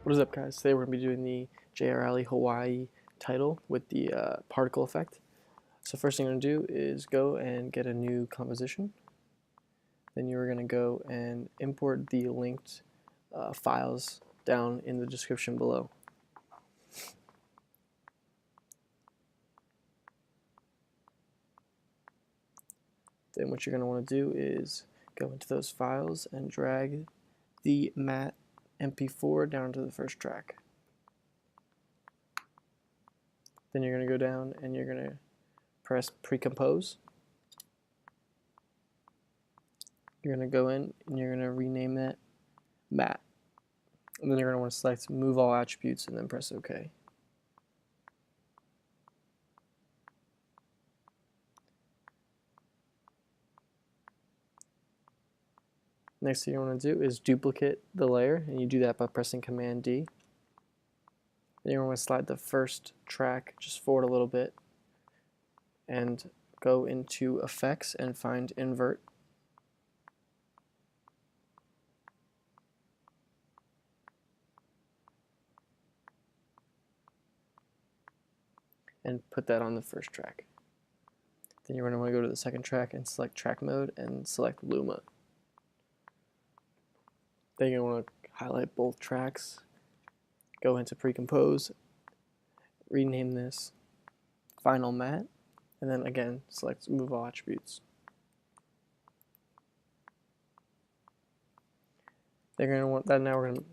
What is up, guys? Today we're going to be doing the Alli Hawaii title with the particle effect. So first thing you're going to do is go and get a new composition. Then you're going to go and import the linked files down in the description below. Then what you're going to want to do is go into those files and drag the matte MP4 down to the first track. Then you're going to go down and you're going to press pre-compose. You're going to go in and you're going to rename that matte. And then you're going to want to select move all attributes and then press OK. Next thing you want to do is duplicate the layer, and you do that by pressing Command D. Then you're going to slide the first track just forward a little bit and go into Effects and find Invert. And put that on the first track. Then you're going to want to go to the second track and select Track Mode and select Luma. Then you're going to want to highlight both tracks, go into Pre-Compose, rename this Final Matte, and then again select Move All Attributes. They're going to want that. Now we're going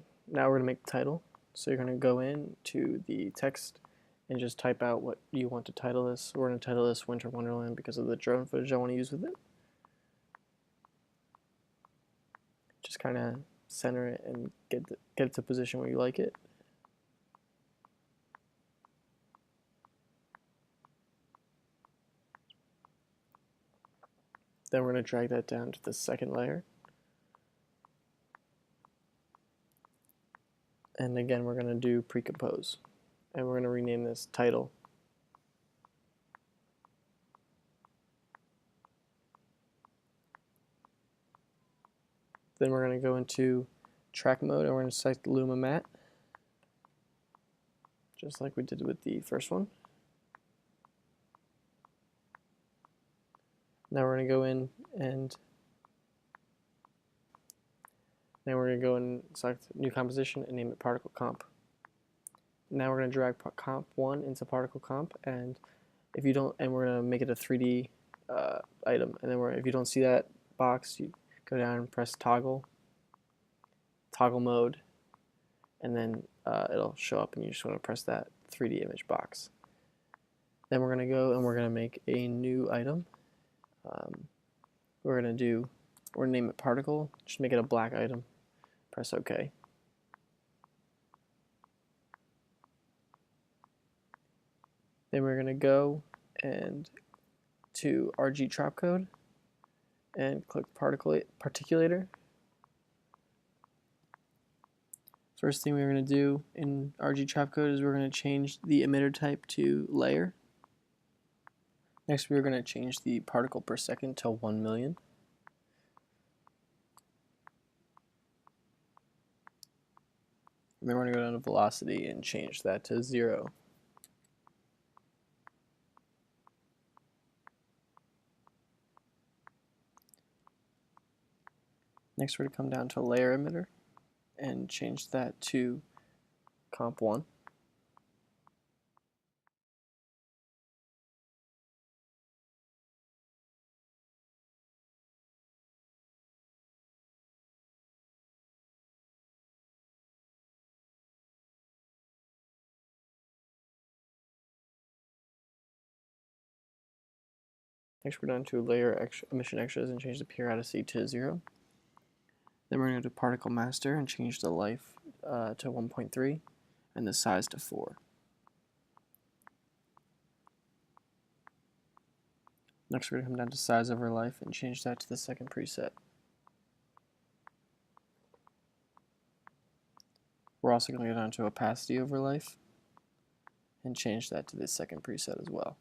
to make the title. So you're going to go into the text and just type out what you want to title this. We're going to title this Winter Wonderland because of the drone footage I want to use with it. Just kind of center it and get it to position where you like it. Then we're going to drag that down to the second layer. And again, we're going to do pre-compose. And we're going to rename this title. Then we're going to go into track mode and we're going to select Luma Matte, just like we did with the first one. Now we're going to go in and select new composition and name it particle comp. Now we're going to drag comp 1 into particle comp, and we're going to make it a 3D item. And then if you don't see that box, you go down and press toggle mode, and then it'll show up, and you just want to press that 3D image box. Then we're going to go and we're going to make a new item. We're going to name it particle, just make it a black item, press OK. Then we're going to go and to RG trap code and click particulator. First thing we're going to do in RG trap code is we're going to change the emitter type to layer. Next we're going to change the particle per second to 1 million. And then we're going to go down to velocity and change that to 0. Next we're going to come down to layer emitter and change that to comp 1. Next we're down to layer emission extras and change the periodicity to 0. Then we're going to do particle master and change the life to 1.3 and the size to 4. Next we're going to come down to size over life and change that to the second preset. We're also going to go down to opacity over life and change that to the second preset as well.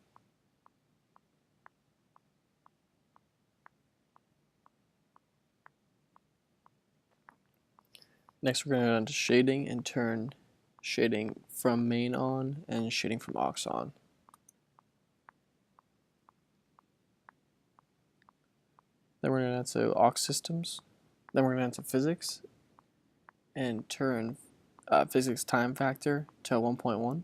Next we're going to go down to shading and turn shading from main on and shading from aux on. Then we're going to add to aux systems. Then we're going to add to physics and turn physics time factor to 1.1.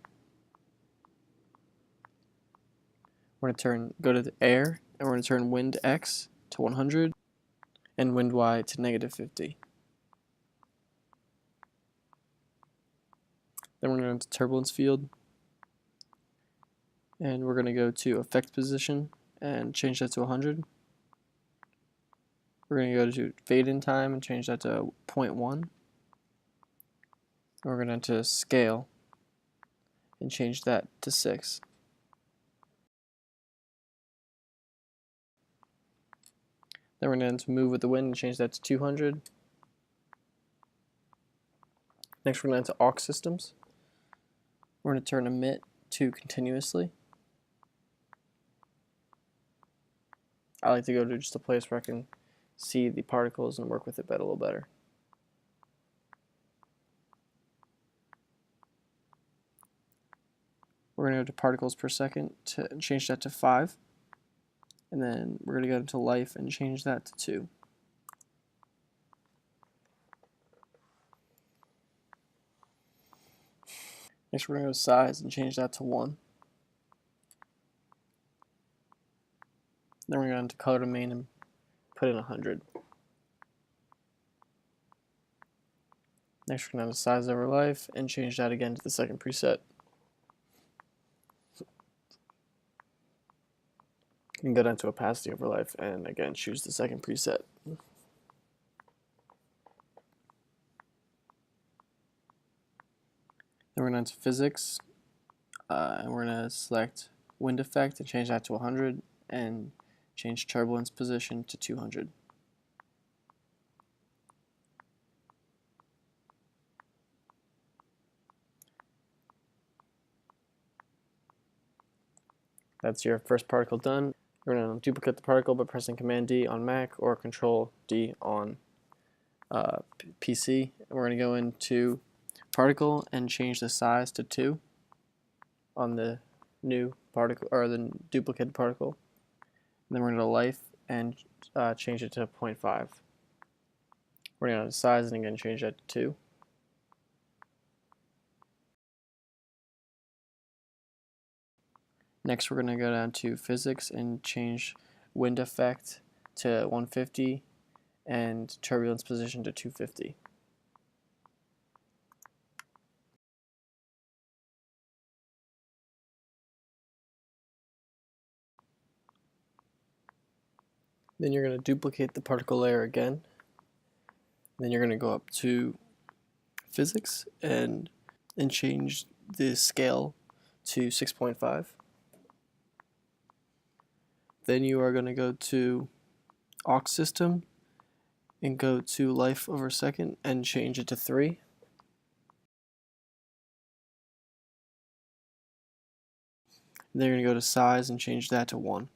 We're going to go to the air and we're going to turn wind x to 100 and wind y to -50. Then we're going to go to turbulence field and we're going to go to effect position and change that to 100. We're going to go to fade in time and change that to 0.1. We're going to enter scale and change that to 6. Then we're going to move with the wind and change that to 200. Next we're going to enter aux systems. We're going to turn emit to continuously. I like to go to just a place where I can see the particles and work with it a little better. We're going to go to particles per second to change that to 5. And then we're going to go into life and change that to 2. Next we're going to go to size and change that to 1. Then we're going to go into color domain and put in 100. Next we're going to go to size over life and change that again to the second preset. You can go down to opacity over life and again choose the second preset. Then we're going to physics and we're going to select wind effect and change that to 100 and change turbulence position to 200. That's your first particle done. You're going to duplicate the particle by pressing Command D on Mac or Control D on PC. And we're going to go into particle and change the size to 2 on the new particle or the duplicated particle. And then we're going to life and change it to 0.5. We're going to go to size and again change that to 2. Next, we're going to go down to physics and change wind effect to 150 and turbulence position to 250. Then you're going to duplicate the particle layer again. Then you're going to go up to physics and change the scale to 6.5. Then you are going to go to aux system and go to life over second and change it to 3. Then you're going to go to size and change that to 1.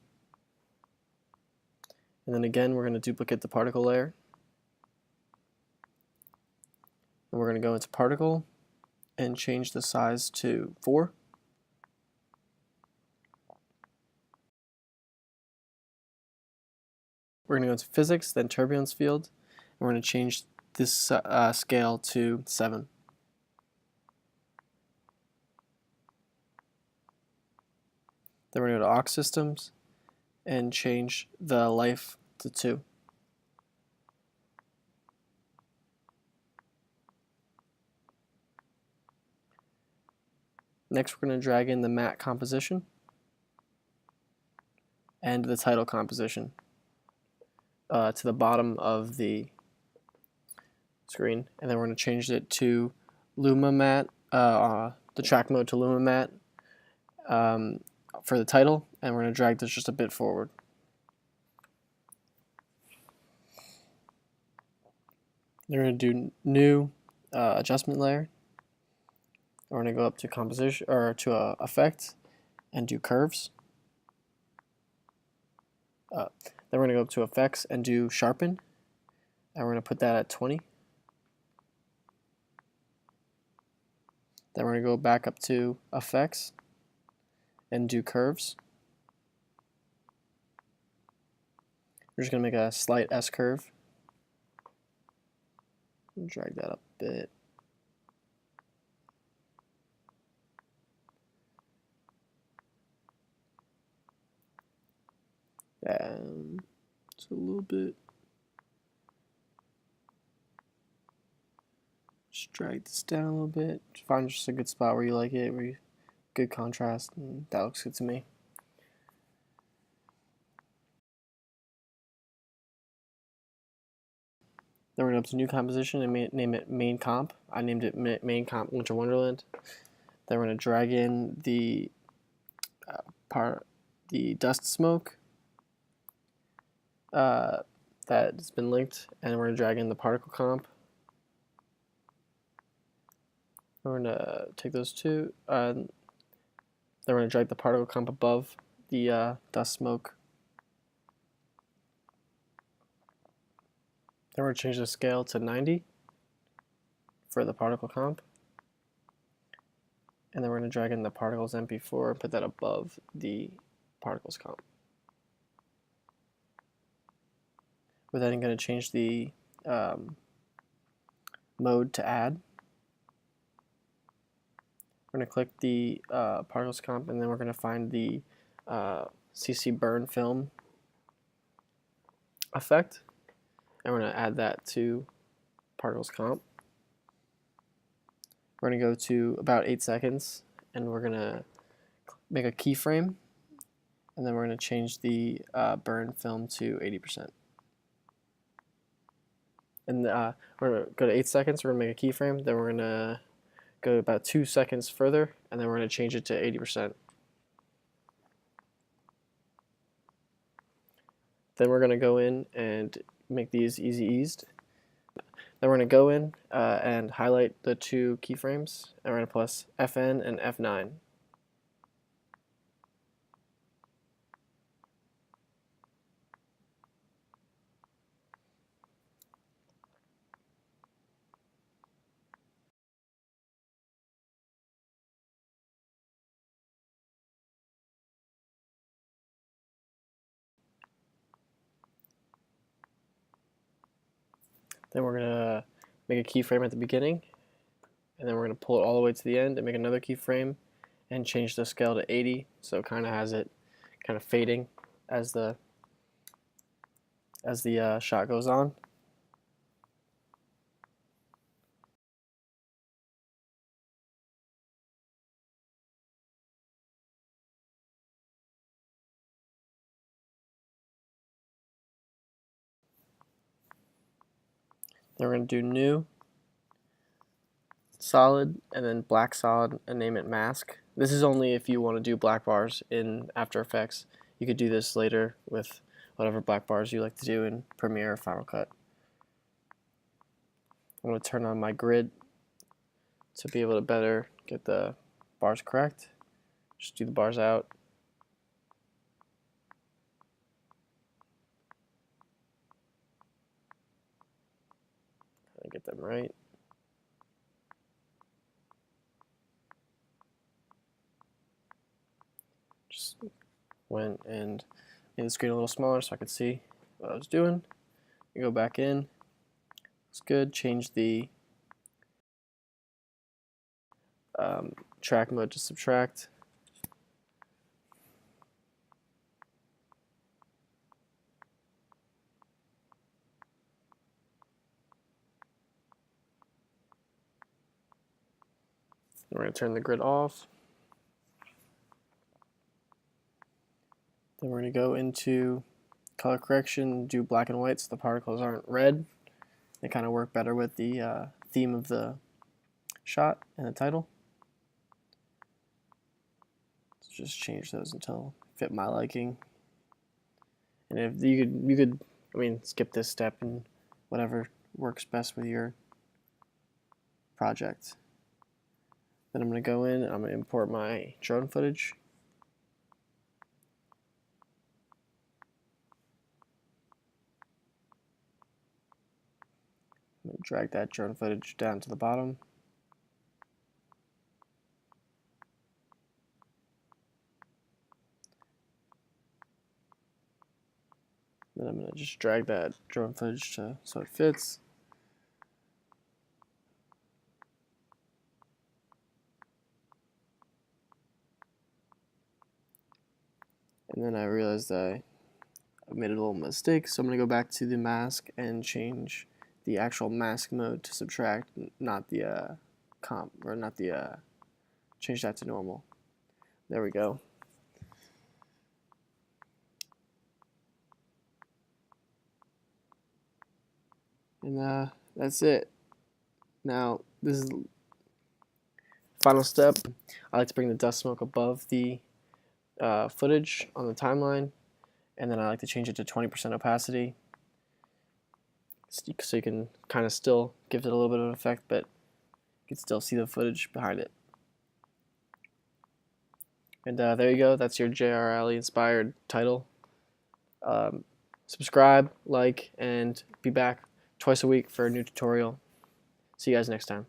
And then again we're going to duplicate the particle layer. And we're going to go into particle and change the size to 4. We're going to go into physics, then turbulence field, and we're going to change this scale to 7. Then we're going to go to aux systems and change the life to 2. Next we're going to drag in the matte composition and the title composition to the bottom of the screen, and then we're going to change it to Luma Matte, the track mode to Luma Matte for the title, and we're going to drag this just a bit forward. Then we're going to do new adjustment layer. We're going to go up to composition or to effect and do curves. Then we're going to go up to effects and do sharpen, and we're going to put that at 20. Then we're going to go back up to Effects and do Curves. We're just going to make a slight S curve. Drag that up a bit. And just a little bit. Just drag this down a little bit. Find just a good spot where you like it, where you good contrast, and that looks good to me. Then we're going to up to new composition and name it main comp. I named it main comp Winter Wonderland. Then we're going to drag in the dust smoke that's been linked, and we're going to drag in the particle comp. We're going to take those two. Then we're going to drag the particle comp above the dust smoke. Then we're going to change the scale to 90 for the particle comp. And then we're going to drag in the particles MP4 and put that above the particles comp. We're then going to change the mode to add. We're going to click the particles comp, and then we're going to find the CC burn film effect, and we're going to add that to particles comp. We're going to go to about 8 seconds, and we're going to make a keyframe, and then we're going to change the burn film to 80%. And we're going to go to 8 seconds, we're going to make a keyframe, then we're going to go about 2 seconds further, and then we're going to change it to 80%. Then we're going to go in and make these easy eased. Then we're going to go in and highlight the two keyframes, and we're going to press FN and F9. Then we're going to make a keyframe at the beginning, and then we're going to pull it all the way to the end and make another keyframe and change the scale to 80, so it kind of has it kind of fading as the shot goes on. Then we're going to do new, solid, and then black solid, and name it mask. This is only if you want to do black bars in After Effects. You could do this later with whatever black bars you like to do in Premiere or Final Cut. I'm going to turn on my grid to be able to better get the bars correct. Just do the bars out. Get them right. Just went and made the screen a little smaller so I could see what I was doing. You go back in. It's good. Change the track mode to subtract. We're going to turn the grid off. Then we're going to go into color correction, do black and white so the particles aren't red. They kind of work better with the theme of the shot and the title. So just change those until fit my liking. And if you could, I mean, skip this step and whatever works best with your project. Then I'm going to go in and I'm going to import my drone footage. I'm going to drag that drone footage down to the bottom. Then I'm going to just drag that drone footage so it fits. And then I realized I made a little mistake, so I'm going to go back to the mask and change the actual mask mode to subtract, not the comp, or not the, change that to normal. There we go. And that's it. Now, this is the final step. I like to bring the dust smoke above the footage on the timeline, and then I like to change it to 20% opacity, so you can kind of still give it a little bit of an effect, but you can still see the footage behind it. And there you go. That's your J.R. Alli inspired title. Subscribe, like, and be back twice a week for a new tutorial. See you guys next time.